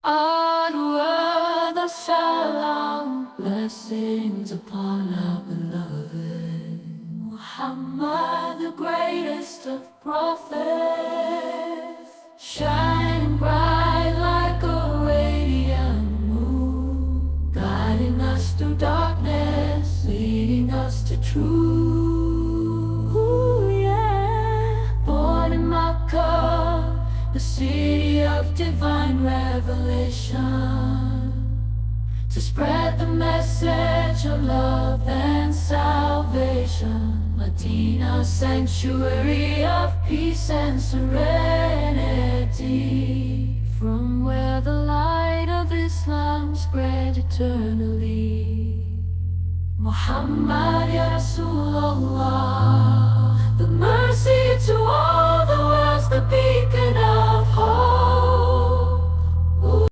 Onward the salam, blessings upon our beloved Muhammad, the greatest of prophets, shining bright like a radiant moon, guiding us through darkness, leading us to truth. Ooh, yeah. Born in Makkah, the city of divine revelation, to spread the message of love and salvation. Medina, sanctuary of peace and serenity, from where the light of Islam spread eternally. Muhammad ya Rasulullah, the